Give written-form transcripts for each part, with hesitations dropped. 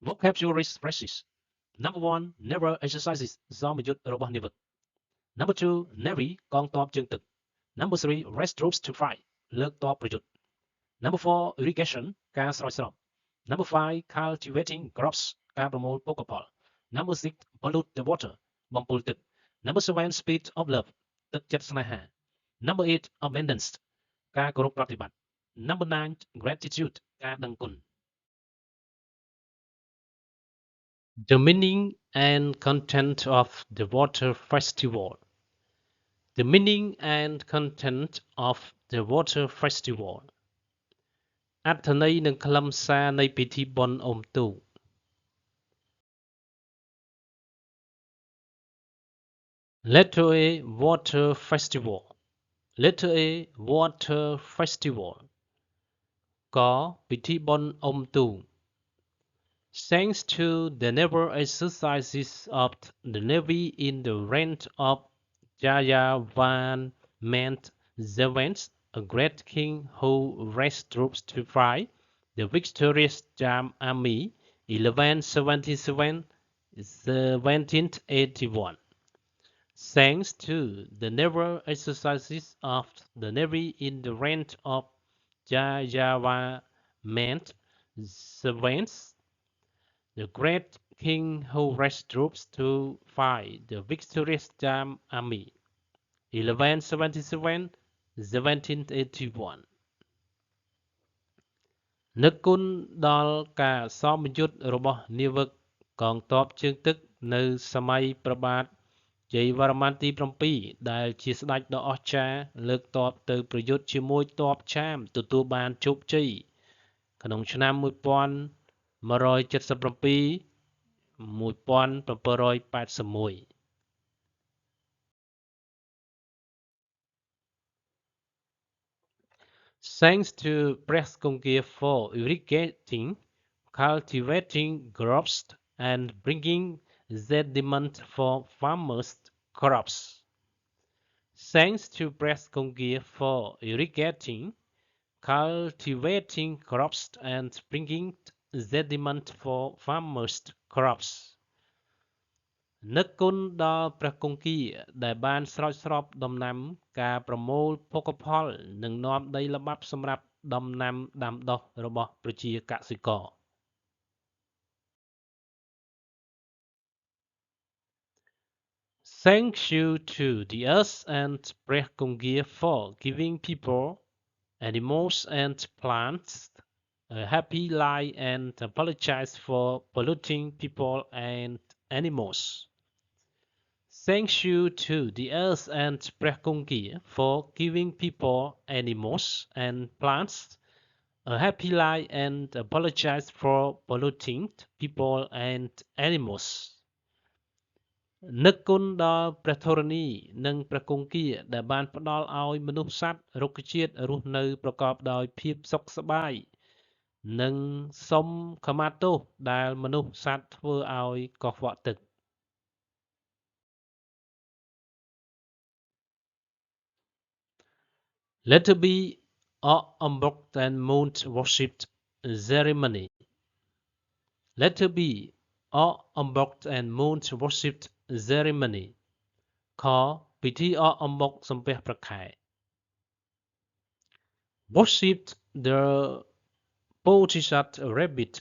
Vocabulary phrases. Number 1. Never exercises do một chút robot nivật. Number 2. Navy กองทัพเชิงตึก Number 3. Rest troops to fight เลิกต่อประยุทธ์ Number 4. Irrigation การสอยสรอบ Number 5. Cultivating crops การประมวลปลูกกระเพาะ Number 6. Pollute the water បំពុលទឹក Number 7. Speed of love ទឹកចិត្តស្នេហា Number 8. Abundance ការគោរពប្រតិបត្តិ Number 9. Gratitude ការដឹងគុណ The meaning and content of the water festival. The meaning and content of the water festival. អត្ថន័យនិងខ្លឹមសារនៃពិធីបុណ្យអុំទូក Letter A Water Festival. Letter A Water Festival. កពិធីបុណ្យអុំទូក Thanks to the naval exercises of the Navy in the range of Jayavarman Events, a great king who raised troops to fight the victorious Jam Army 1177-1781. Thanks to the naval exercises of the Navy in the range of Jayavarman Events, the great king who raised troops to fight the victorious Jam Army 1177-1781 នឹកគុណដល់ការសមយុទ្ធរបស់នាវិកកងទ័ពជើងទឹកនៅសម័យព្រះបាទជ័យវរ្ម័នទី7ដែលជាស្ដេចដ៏អស្ចារ្យលើកទ័ពទៅប្រយុទ្ធជាមួយទ័ពឆាមទទួលបានជោគជ័យក្នុងឆ្នាំ1177-1781 Thanks to Preskongia for irrigating, cultivating crops and bringing sediment for farmers' crops. Thanks to Preskongia for irrigating, cultivating crops and bringing sediment for farmers' crops. នឹកគុណដល់ព្រះគង្គាដែលបានស្រោចស្រពដំណាំការប្រមូលភោគផលនិងនាំដីល្បាប់សម្រាប់ដំណាំដាំដុះរបស់ប្រជាកសិករ Thank you to the earth and ព្រះគង្គា for giving people, animals and plants a happy life and apologize for polluting people and animals. Thank you to the earth and ព្រះគង្គា for giving people, animals and plants a happy life and apologize for polluting people and animals. នឹកគុណដល់ព្រះធរណីនិងព្រះគង្គាដែលបានផ្ដល់ឲ្យមនុស្សសត្វរុក្ខជាតិរស់នៅប្រកបដោយភាពសុខសប្បាយនិងសូមខមាទោសដែលមនុស្សសត្វធ្វើឲ្យកខ្វក់ទឹក Letter B Ombok and Moon Worship Ceremony. Letter B Ombok and Moon Worship Ceremony. ខពិធីអំបុកសំពះព្រះខែ Worshipped the Bodhisattva rabbit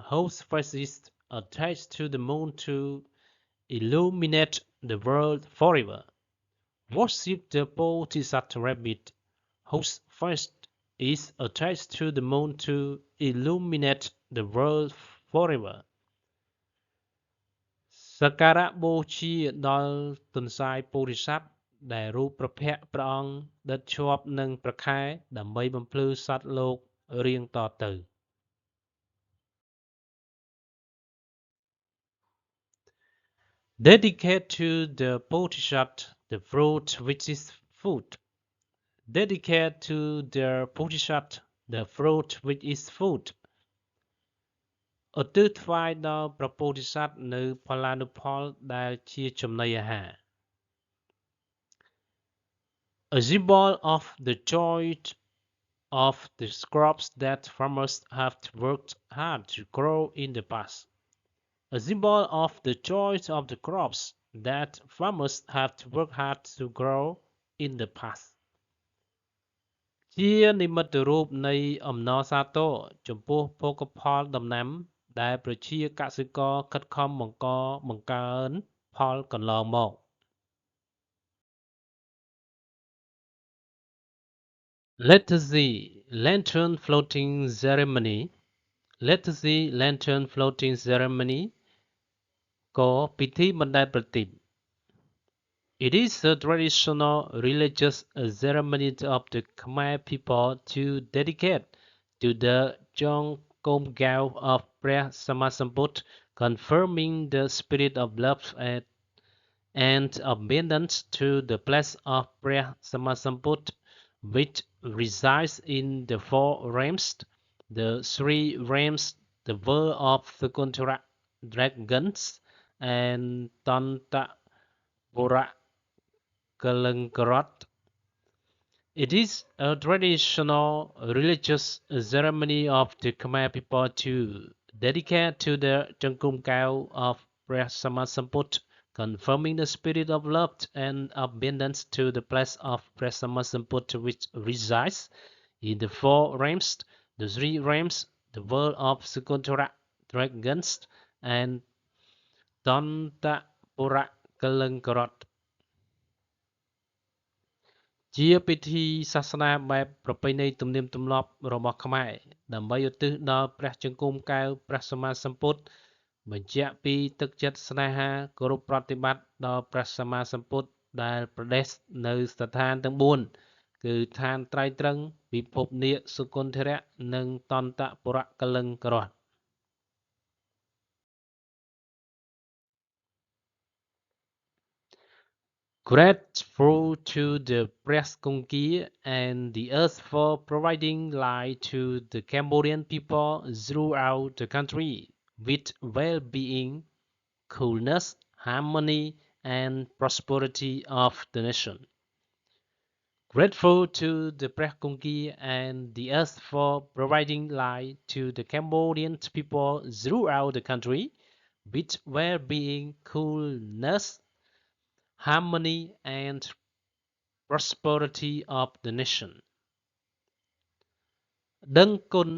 whose face is attached to the moon to illuminate the world forever. Worship the Bodhisattva rabbit whose face is attached to the moon to illuminate the world forever. សក្ការៈបូជាដល់ទន្សាយពោធិសត្វដែលរូបព្រះភ័ក្ត្រព្រះអង្គដិតជាប់នឹងព្រះខែដើម្បីបំភ្លឺសត្វលោករៀងតទៅ Dedicate to the Bodhisattva the fruit which is food. Dedicate to the Bodhisattva the fruit which is food. ឧទ្ទិសថ្វាយដល់ព្រះពោធិសត្វនៅផល្លានុផលដែលជាចំណីអាហារ A symbol of the joy of the crops that farmers have worked hard to grow in the past. A symbol of the joy of the crops that farmers have worked hard to grow in the past. ជានិមិត្តរូបនៃអំណរសាទរចំពោះភោគផលដំណាំដែលប្រជាកសិករខិតខំបង្កើនផលកន្លងមក Lettuce Lantern Floating Ceremony Lettuce Lantern Floating Ceremony ក៏ពិធីបណ្ដែតប្រទីប It is a traditional religious ceremony of the Khmer people to dedicate to the Jongkongao of ព្រះសម្មាសម្ពុទ្ធ confirming the spirit of love and abundance to the place of ព្រះសម្មាសម្ពុទ្ធ which resides in the four realms, the three realms, the world of Sakuntara dragons, and Tantapura Kalankarat. It is a traditional religious ceremony of the Khmer people to dedicate to the Jangkumkao of ព្រះសម្មាសម្ពុទ្ធ confirming the spirit of love and abundance to the place of ព្រះសម្មាសម្ពុទ្ធ which resides in the four realms, the three realms, the world of Sakuntara dragons, and Tantapura Kalankarat. ជាពិធីសាសនាបែបប្រពៃណីទំនៀមទម្លាប់របស់ខ្មែរដើម្បីឧទ្ទិសដល់ព្រះជង្គង់កែវព្រះសម្មាសម្ពុទ្ធបញ្ជាក់ពីទឹកចិត្តស្នេហាគោរពប្រតិបត្តិដល់ព្រះសម្មាសម្ពុទ្ធដែលប្រទេសនៅស្ថានទាំង4គឺឋានត្រៃត្រឹងពិភពនាគសុគន្ធរៈនិងតន្តពុរៈកលិង្គរត Grateful to the press Kongki and the earth for providing light to the Cambodian people throughout the country with well-being, coolness, harmony, and prosperity of the nation. Grateful to the press Kongki and the earth for providing light to the Cambodian people throughout the country with well-being, coolness, harmony and prosperity of the nation ដឹងគុណ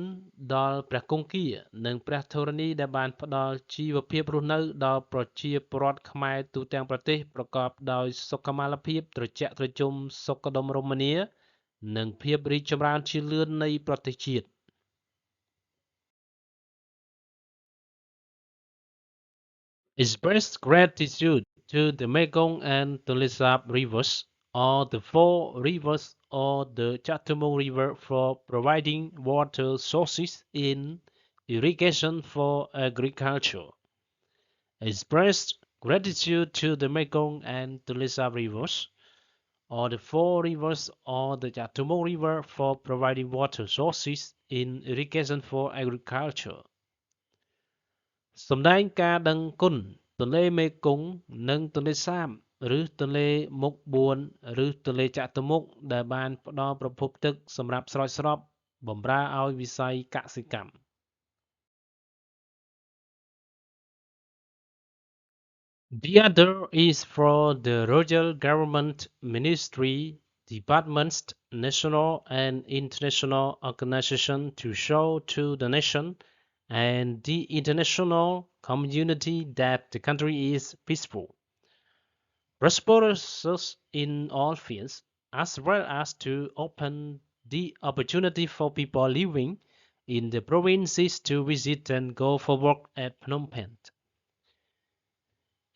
ដល់ព្រះគង្គានិងព្រះធរណីដែលបានផ្ដល់ជីវភាពរស់នៅដល់ប្រជាពលរដ្ឋខ្មែរទូទាំងប្រទេសប្រកបដោយសុខុមាលភាពត្រជាក់ត្រជុំសុខដុមរមនានិងភាពរីកចម្រើនជាលឿននៃប្រទេសជាតិ Express gratitude to the Mekong and the Lizab rivers, or the four rivers or the Chatumong River for providing water sources in irrigation for agriculture. Express gratitude to the Mekong and the Lizab rivers, or the four rivers or the Chatumong River for providing water sources in irrigation for agriculture. សម្ដែងការដឹងគុណទន្លេមេគង្គនិងទន្លេសាបឬទន្លេមុខ4ឬទន្លេចតុមុខដែលបានផ្ដល់ប្រភពទឹកសម្រាប់ស្រោចស្រពបម្រើឲ្យវិស័យកសិកម្ម The other is for the Royal Government Ministry Departments national and international organization to show to the nation and the international community that the country is peaceful, prosperous in all fields, as well as to open the opportunity for people living in the provinces to visit and go for work at Phnom Penh.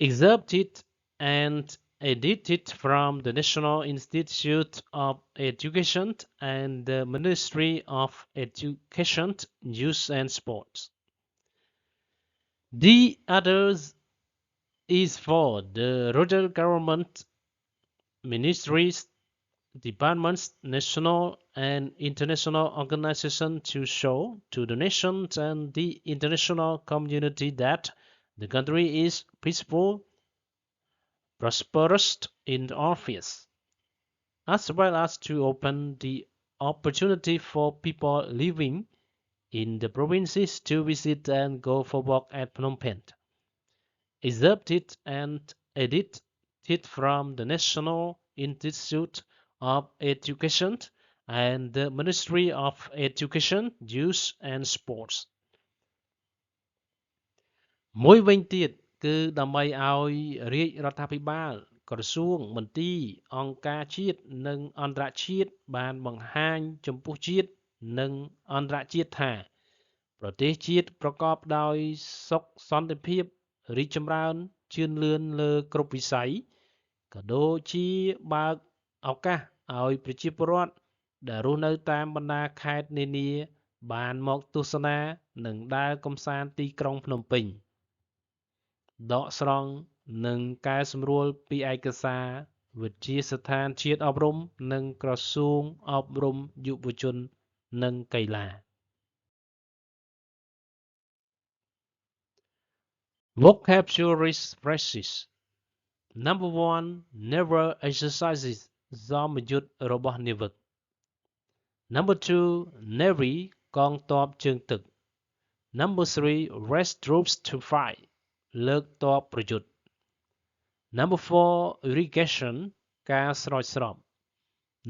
Excerpted and edited from the National Institute of Education and the Ministry of Education, Youth and Sports. The others is for the Royal Government Ministries, Departments, national and international organizations to show to the nations and the international community that the country is peaceful, prosperous in all fields, as well as to open the opportunity for people living in the provinces to visit and go for work at Phnom Penh. Excerpted and edited from the National Institute of Education and the Ministry of Education, Youth and Sports មួយវិញទៀតគឺដើម្បីឲ្យរាជរដ្ឋាភិបាលក្រសួងមន្ទីរអង្គការជាតិនិងអន្តរជាតិបានបង្ហាញចំពោះជាតិនិងអន្តរជាតិថាប្រទេសជាតិប្រកបដោយសុខសន្តិភាពរីកចម្រើនជឿនលឿនលើគ្រប់វិស័យក៏ដូចជាបើកឱកាសឲ្យប្រជាពលរដ្ឋដែលរស់នៅតាមបណ្ដាខេត្តនានាបានមកទស្សនានិងដើរកម្សាន្តទីក្រុងភ្នំពេញដកស្រង់និងកែសម្រួលពីឯកសារវិទ្យាស្ថានជាតិអប់រំនិងក្រសួងអប់រំយុវជននិងកីឡា Vocabulary phrases Number 1 Never exercises សមយុទ្ធរបស់នាវិក Number 2 Navy កងទ័ពជើងទឹក Number 3 Raise troops to fight លើកទ័ពប្រយុទ្ធ Number 4 Irrigation ការស្រោចស្រព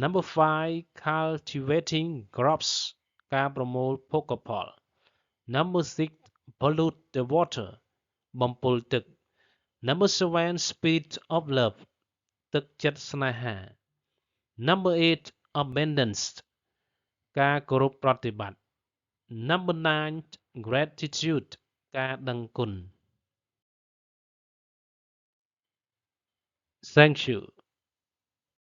Number 5 Cultivating crops ការប្រមូលភោគផល Number 6 Pollute the water បំពុលទឹក Number 7 Speed of love ទឹកចិត្តស្នេហា Number 8 Abundance ការគោរពប្រតិបត្តិ Number 9 Gratitude ការដឹងគុណ Thank you